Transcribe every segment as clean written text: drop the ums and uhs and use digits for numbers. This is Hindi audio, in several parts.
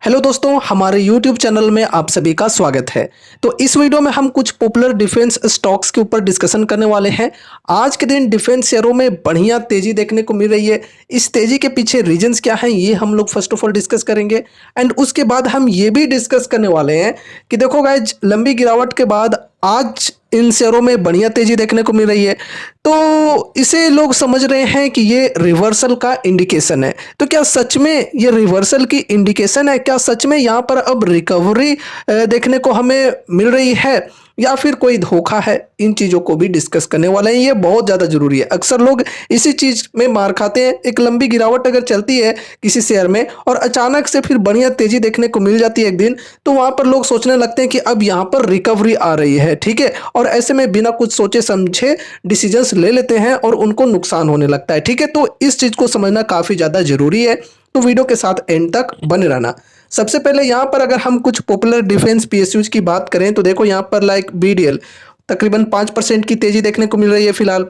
हेलो दोस्तों, हमारे YouTube चैनल में आप सभी का स्वागत है। तो इस वीडियो में हम कुछ पॉपुलर डिफेंस स्टॉक्स के ऊपर डिस्कशन करने वाले हैं। आज के दिन डिफेंस शेयरों में बढ़िया तेजी देखने को मिल रही है। इस तेजी के पीछे रीजंस क्या हैं, ये हम लोग फर्स्ट ऑफ ऑल डिस्कस करेंगे। एंड उसके बाद हम ये भी डिस्कस करने वाले हैं कि देखो गाइज, लंबी गिरावट के बाद आज इन शेयरों में बढ़िया तेजी देखने को मिल रही है। तो इसे लोग समझ रहे हैं कि ये रिवर्सल का इंडिकेशन है। तो क्या सच में ये रिवर्सल की इंडिकेशन है? क्या सच में यहाँ पर अब रिकवरी देखने को हमें मिल रही है या फिर कोई धोखा है? इन चीज़ों को भी डिस्कस करने वाले हैं। ये बहुत ज़्यादा जरूरी है। अक्सर लोग इसी चीज़ में मार खाते हैं। एक लंबी गिरावट अगर चलती है किसी शेयर में और अचानक से फिर बढ़िया तेजी देखने को मिल जाती है एक दिन, तो वहां पर लोग सोचने लगते हैं कि अब यहाँ पर रिकवरी आ रही है। ठीक है, और ऐसे में बिना कुछ सोचे समझे डिसीजंस ले लेते हैं और उनको नुकसान होने लगता है। ठीक है, तो इस चीज़ को समझना काफ़ी ज़्यादा जरूरी है। तो वीडियो के साथ एंड तक बने रहना। सबसे पहले यहाँ पर अगर हम कुछ पॉपुलर डिफेंस पीएसयूज की बात करें तो देखो यहाँ पर लाइक बीडीएल तकरीबन 5% की तेजी देखने को मिल रही है फिलहाल।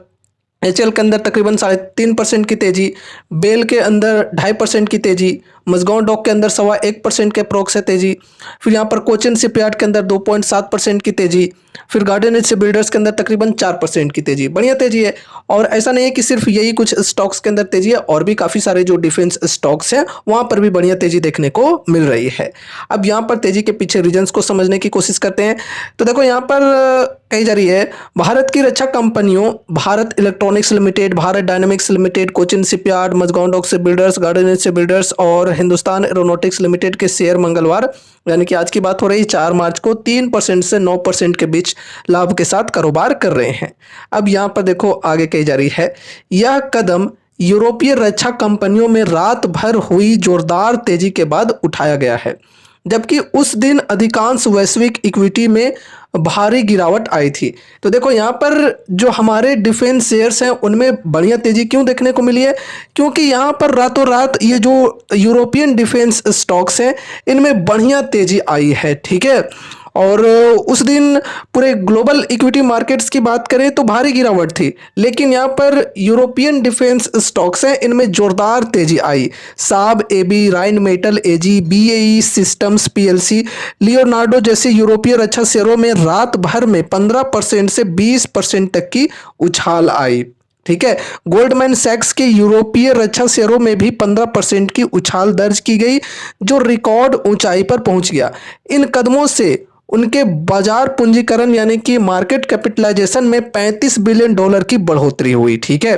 एचएल के अंदर तकरीबन 3.5% की तेजी, बेल के अंदर 2.5% की तेजी, मजगांव डॉक के अंदर 1.25% के अप्रोक्स है तेजी। फिर यहाँ पर कोचिन शिपयार्ड के अंदर 2.7% की तेजी। फिर गार्डन एज बिल्डर्स के अंदर तकरीबन 4% की तेजी। बढ़िया तेजी है। और ऐसा नहीं है कि सिर्फ यही कुछ स्टॉक्स के अंदर तेजी है, और भी काफ़ी सारे जो डिफेंस स्टॉक्स हैं वहाँ पर भी बढ़िया तेजी देखने को मिल रही है। अब यहाँ पर तेजी के पीछे रीजंस को समझने की कोशिश करते हैं। तो देखो यहाँ पर कही जा रही है भारत की रक्षा कंपनियों Bharat Electronics Limited, Bharat Dynamics Limited, Cochin Shipyard, Mazagon Dock से बिल्डर्स, गार्डन एज बिल्डर्स और हिंदुस्तान एरोनॉटिक्स लिमिटेड के शेयर मंगलवार यानी कि आज की बात हो रही 4 मार्च को 3% से 9% के बीच लाभ के साथ कारोबार कर रहे हैं। अब यहाँ पर देखो आगे कही जा रही है, यह कदम यूरोपीय रक्षा कंपनियों में रात भर हुई जोरदार तेजी के बाद उठाया गया है, जबकि उस दिन अधिकांश वैश्विक इक्विटी में भारी गिरावट आई थी। तो देखो यहाँ पर जो हमारे डिफेंस शेयर्स हैं उनमें बढ़िया तेजी क्यों देखने को मिली है? क्योंकि यहाँ पर रातों रात ये जो यूरोपियन डिफेंस स्टॉक्स हैं इनमें बढ़िया तेजी आई है। ठीक है, और उस दिन पूरे ग्लोबल इक्विटी मार्केट्स की बात करें तो भारी गिरावट थी, लेकिन यहाँ पर यूरोपियन डिफेंस स्टॉक्स हैं इनमें जोरदार तेजी आई। साब एबी, राइन मेटल एजी, बीएई सिस्टम्स पीएलसी, लियोनार्डो जैसे यूरोपीय रक्षा शेयरों में रात भर में 15% से 20% तक की उछाल आई। ठीक है, गोल्डमैन सैक्स के यूरोपीय रक्षा शेयरों में भी 15% की उछाल दर्ज की गई, जो रिकॉर्ड ऊंचाई पर पहुंच गया। इन कदमों से उनके बाजार पूंजीकरण यानी कि मार्केट कैपिटलाइजेशन में $35 बिलियन की बढ़ोतरी हुई। ठीक है,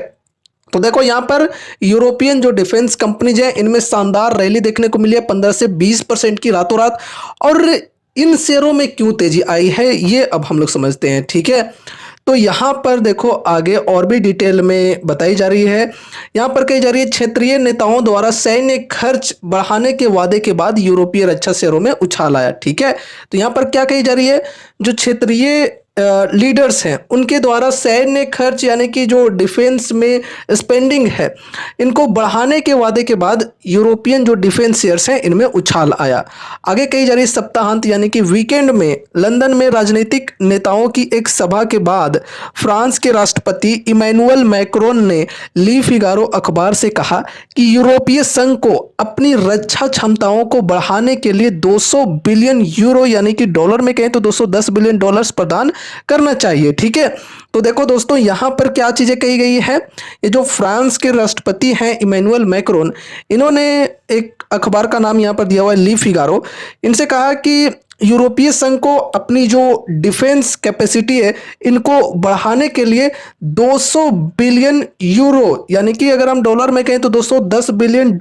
तो देखो यहाँ पर यूरोपियन जो डिफेंस कंपनीज हैं इनमें शानदार रैली देखने को मिली है 15 से 20% की रातों रात। और इन शेयरों में क्यों तेजी आई है ये अब हम लोग समझते हैं। ठीक है, तो यहाँ पर देखो आगे और भी डिटेल में बताई जा रही है। यहाँ पर कही जा रही है क्षेत्रीय नेताओं द्वारा सैन्य खर्च बढ़ाने के वादे के बाद यूरोपीय रक्षा शेयरों में उछाल आया। ठीक है, तो यहाँ पर क्या कही जा रही है, जो क्षेत्रीय लीडर्स हैं उनके द्वारा सैन्य खर्च यानी कि जो डिफेंस में स्पेंडिंग है इनको बढ़ाने के वादे के बाद यूरोपियन जो डिफेंस शेयर्स हैं इनमें उछाल आया। आगे कही जा रही सप्ताहांत यानी कि वीकेंड में लंदन में राजनीतिक नेताओं की एक सभा के बाद फ्रांस के राष्ट्रपति इमैनुअल मैक्रोन ने ली फिगारो अखबार से कहा कि यूरोपीय संघ को अपनी रक्षा क्षमताओं को बढ़ाने के लिए 200 बिलियन यूरो यानी कि डॉलर में कहें तो $210 बिलियन प्रदान करना चाहिए। ठीक है, तो देखो दोस्तों यहाँ पर क्या चीजें कही गई है। ये जो फ्रांस के राष्ट्रपति हैं इमैनुअल मैक्रोन, इन्होंने एक अखबार का नाम यहाँ पर दिया हुआ है ली फिगारो, इनसे कहा कि यूरोपीय संघ को अपनी जो डिफेंस कैपेसिटी है इनको बढ़ाने के लिए 200 बिलियन यूरो यानी कि अगर हम डॉलर में कहें तो $210 बिलियन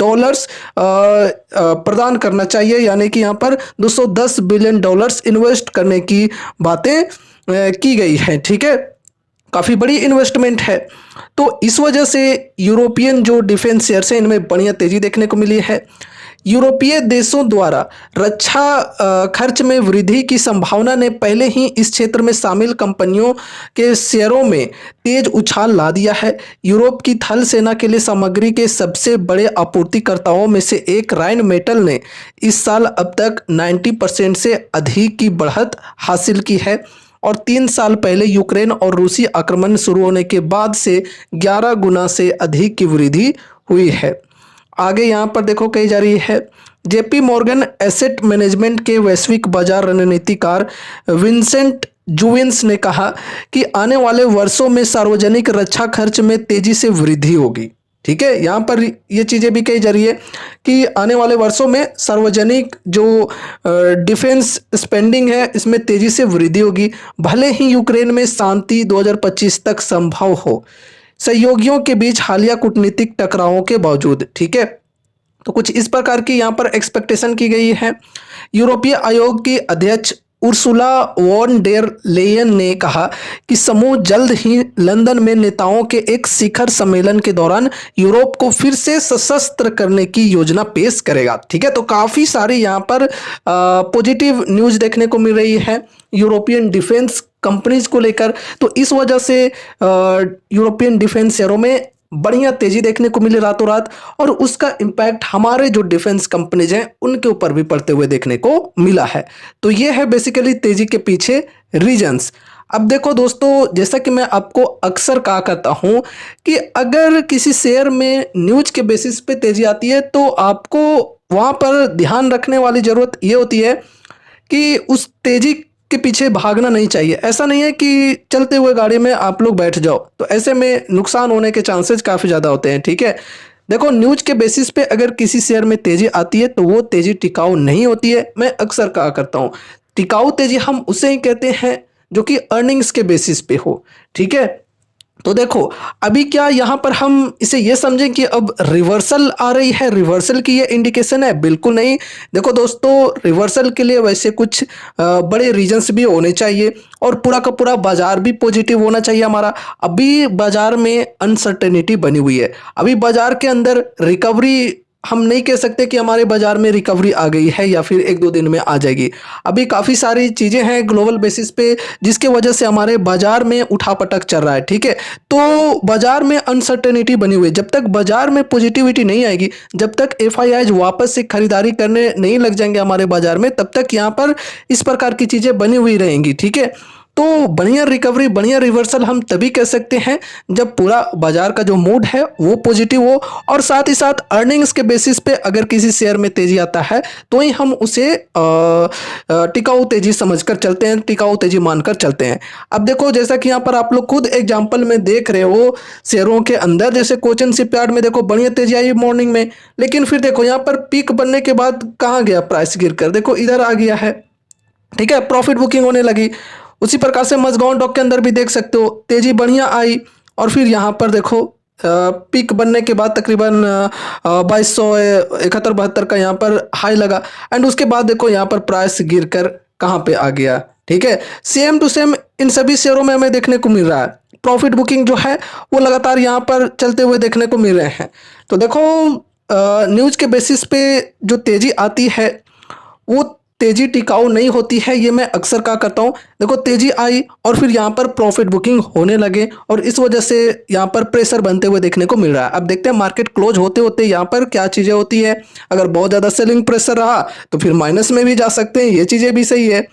प्रदान करना चाहिए, यानी कि यहाँ पर $210 बिलियन इन्वेस्ट करने की बातें की गई है। ठीक है, काफ़ी बड़ी इन्वेस्टमेंट है। तो इस वजह से यूरोपियन जो डिफेंस शेयर्स हैं इनमें बढ़िया तेजी देखने को मिली है। यूरोपीय देशों द्वारा रक्षा खर्च में वृद्धि की संभावना ने पहले ही इस क्षेत्र में शामिल कंपनियों के शेयरों में तेज उछाल ला दिया है। यूरोप की थल सेना के लिए सामग्री के सबसे बड़े आपूर्तिकर्ताओं में से एक राइन मेटल ने इस साल अब तक 90% से अधिक की बढ़त हासिल की है और 3 साल पहले यूक्रेन और रूसी आक्रमण शुरू होने के बाद से 11 गुना से अधिक की वृद्धि हुई है। आगे यहाँ पर देखो कही जा रही है, जेपी मॉर्गन एसेट मैनेजमेंट के वैश्विक बाजार रणनीतिकार विंसेंट जुविंस ने कहा कि आने वाले वर्षों में सार्वजनिक रक्षा खर्च में तेजी से वृद्धि होगी। ठीक है, यहाँ पर ये चीज़ें भी कही जा रही है कि आने वाले वर्षों में सार्वजनिक जो डिफेंस स्पेंडिंग है इसमें तेजी से वृद्धि होगी, भले ही यूक्रेन में शांति 2025 तक संभव हो, सहयोगियों के बीच हालिया कूटनीतिक टकरावों के बावजूद। ठीक है, तो कुछ इस प्रकार की यहाँ पर एक्सपेक्टेशन की गई है। यूरोपीय आयोग की अध्यक्ष उर्सुला वॉन डेर लेयन ने कहा कि समूह जल्द ही लंदन में नेताओं के एक शिखर सम्मेलन के दौरान यूरोप को फिर से सशस्त्र करने की योजना पेश करेगा। ठीक है, तो काफ़ी सारी यहाँ पर पॉजिटिव न्यूज़ देखने को मिल रही है यूरोपियन डिफेंस कंपनीज को लेकर। तो इस वजह से यूरोपियन डिफेंस शेयरों में बढ़िया तेजी देखने को मिली रातों रात, और उसका इम्पैक्ट हमारे जो डिफेंस कंपनीज हैं उनके ऊपर भी पड़ते हुए देखने को मिला है। तो ये है बेसिकली तेजी के पीछे रीजंस। अब देखो दोस्तों, जैसा कि मैं आपको अक्सर कहा करता हूं कि अगर किसी शेयर में न्यूज के बेसिस पे तेजी आती है तो आपको वहां पर ध्यान रखने वाली जरूरत ये होती है कि उस तेजी के पीछे भागना नहीं चाहिए। ऐसा नहीं है कि चलते हुए गाड़ी में आप लोग बैठ जाओ, तो ऐसे में नुकसान होने के चांसेस काफ़ी ज़्यादा होते हैं। ठीक है, देखो न्यूज के बेसिस पे अगर किसी शेयर में तेजी आती है तो वो तेजी टिकाऊ नहीं होती है। मैं अक्सर कहा करता हूँ टिकाऊ तेजी हम उसे ही कहते हैं जो कि अर्निंग्स के बेसिस पे हो। ठीक है, तो देखो अभी क्या यहाँ पर हम इसे ये समझें कि अब रिवर्सल आ रही है, रिवर्सल की ये इंडिकेशन है? बिल्कुल नहीं। देखो दोस्तों, रिवर्सल के लिए वैसे कुछ बड़े रीजंस भी होने चाहिए और पूरा का पूरा बाजार भी पॉजिटिव होना चाहिए हमारा। अभी बाजार में अनसर्टेनिटी बनी हुई है, अभी बाजार के अंदर रिकवरी हम नहीं कह सकते कि हमारे बाजार में रिकवरी आ गई है या फिर एक दो दिन में आ जाएगी। अभी काफ़ी सारी चीज़ें हैं ग्लोबल बेसिस पे जिसके वजह से हमारे बाजार में उठापटक चल रहा है। ठीक है, तो बाजार में अनसर्टेनिटी बनी हुई है। जब तक बाजार में पॉजिटिविटी नहीं आएगी, जब तक एफआईआईज वापस से खरीदारी करने नहीं लग जाएंगे हमारे बाजार में, तब तक यहाँ पर इस प्रकार की चीज़ें बनी हुई रहेंगी। ठीक है, तो बढ़िया रिकवरी, बढ़िया रिवर्सल हम तभी कह सकते हैं जब पूरा बाजार का जो मूड है वो पॉजिटिव हो, और साथ ही साथ अर्निंग्स के बेसिस पे अगर किसी शेयर में तेजी आता है तो ही हम उसे टिकाऊ तेजी समझकर चलते हैं, टिकाऊ तेजी मानकर चलते हैं। अब देखो, जैसा कि यहाँ पर आप लोग खुद एग्जाम्पल में देख रहे हो शेयरों के अंदर, जैसे कोचन शिपयार्ड में देखो बढ़िया तेजी आई मॉर्निंग में, लेकिन फिर देखो यहाँ पर पीक बनने के बाद कहाँ गया प्राइस गिरकर, देखो इधर आ गया है। ठीक है, प्रॉफिट बुकिंग होने लगी। उसी प्रकार से मजगांव डॉक के अंदर भी देख सकते हो तेजी बढ़िया आई, और फिर यहाँ पर देखो पीक बनने के बाद तकरीबन 2271-72 का यहाँ पर हाई लगा, एंड उसके बाद देखो यहाँ पर प्राइस गिरकर कहाँ पे आ गया। ठीक है, सेम टू सेम इन सभी शेयरों में हमें देखने को मिल रहा है। प्रॉफिट बुकिंग जो है वो लगातार यहाँ पर चलते हुए देखने को मिल रहे हैं। तो देखो न्यूज के बेसिस पे जो तेजी आती है वो तेजी टिकाऊ नहीं होती है, ये मैं अक्सर कहा करता हूँ। देखो तेजी आई और फिर यहाँ पर प्रॉफिट बुकिंग होने लगे, और इस वजह से यहाँ पर प्रेशर बनते हुए देखने को मिल रहा है। अब देखते हैं मार्केट क्लोज होते होते यहाँ पर क्या चीज़ें होती है। अगर बहुत ज़्यादा सेलिंग प्रेशर रहा तो फिर माइनस में भी जा सकते हैं, ये चीज़ें भी सही है।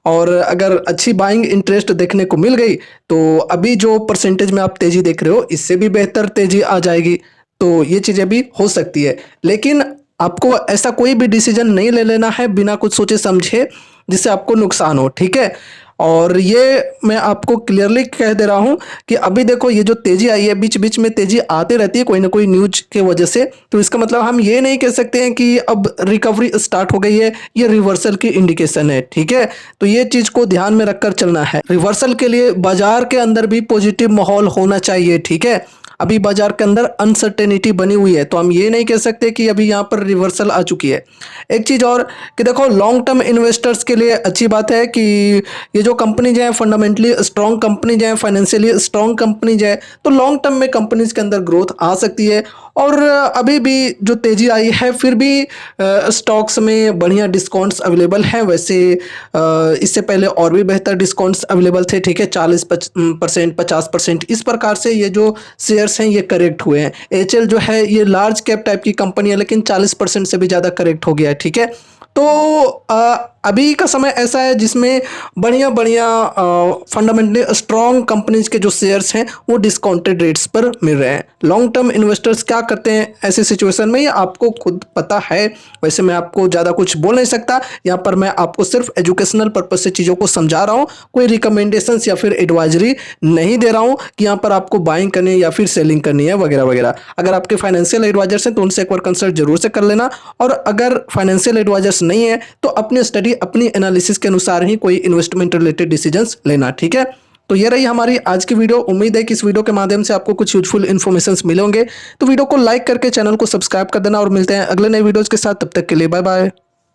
और अगर अच्छी बाइंग इंटरेस्ट देखने को मिल गई तो अभी जो परसेंटेज में आप तेजी देख रहे हो इससे भी बेहतर तेजी आ जाएगी, तो ये चीज़ें भी हो सकती है। लेकिन आपको ऐसा कोई भी डिसीजन नहीं ले लेना है बिना कुछ सोचे समझे जिससे आपको नुकसान हो। ठीक है, और ये मैं आपको क्लियरली कह दे रहा हूँ कि अभी देखो ये जो तेजी आई है, बीच बीच में तेजी आती रहती है कोई ना कोई न्यूज के वजह से, तो इसका मतलब हम ये नहीं कह सकते हैं कि अब रिकवरी स्टार्ट हो गई है, ये रिवर्सल की इंडिकेशन है। ठीक है, तो ये चीज़ को ध्यान में रखकर चलना है। रिवर्सल के लिए बाजार के अंदर भी पॉजिटिव माहौल होना चाहिए। ठीक है, अभी बाजार के अंदर अनसर्टेनिटी बनी हुई है, तो हम ये नहीं कह सकते कि अभी यहाँ पर रिवर्सल आ चुकी है। एक चीज़ और कि देखो लॉन्ग टर्म इन्वेस्टर्स के लिए अच्छी बात है कि ये जो कंपनीज हैं फंडामेंटली स्ट्रॉन्ग कंपनीज हैं, फाइनेंशियली स्ट्रॉन्ग कंपनीज है, तो लॉन्ग टर्म में कंपनीज के अंदर ग्रोथ आ सकती है। और अभी भी जो तेज़ी आई है फिर भी स्टॉक्स में बढ़िया डिस्काउंट्स अवेलेबल हैं। वैसे इससे पहले और भी बेहतर डिस्काउंट्स अवेलेबल थे। ठीक है, 40%, 50%, इस प्रकार से ये जो शेयर्स हैं ये करेक्ट हुए हैं। एचएल जो है ये लार्ज कैप टाइप की कंपनी है, लेकिन 40% से भी ज़्यादा करेक्ट हो गया है। ठीक है, तो अभी का समय ऐसा है जिसमें बढ़िया बढ़िया फंडामेंटली स्ट्रॉन्ग कंपनीज के जो शेयर्स हैं वो डिस्काउंटेड रेट्स पर मिल रहे हैं। लॉन्ग टर्म इन्वेस्टर्स क्या करते हैं ऐसी सिचुएशन में, ये आपको खुद पता है। वैसे मैं आपको ज़्यादा कुछ बोल नहीं सकता, यहाँ पर मैं आपको सिर्फ एजुकेशनल पर्पज से चीज़ों को समझा रहा हूँ। कोई रिकमेंडेशंस या फिर एडवाइजरी नहीं दे रहा हूँ कि यहाँ पर आपको बाइंग करनी है या फिर सेलिंग करनी है वगैरह वगैरह। अगर आपके फाइनेंशियल एडवाइजर्स हैं तो उनसे एक बार कंसल्ट जरूर से कर लेना, और अगर फाइनेंशियल एडवाइजर्स नहीं है तो अपनी स्टडी अपनी एनालिसिस के अनुसार ही कोई इन्वेस्टमेंट रिलेटेड डिसीजंस लेना। ठीक है, तो ये रही हमारी आज की वीडियो। उम्मीद है कि इस वीडियो के माध्यम से आपको कुछ यूजफुल इन्फॉर्मेशंस मिलेंगे। तो वीडियो को लाइक करके चैनल को सब्सक्राइब कर देना, और मिलते हैं अगले नए वीडियोज के साथ। तब तक के लिए बाय बाय।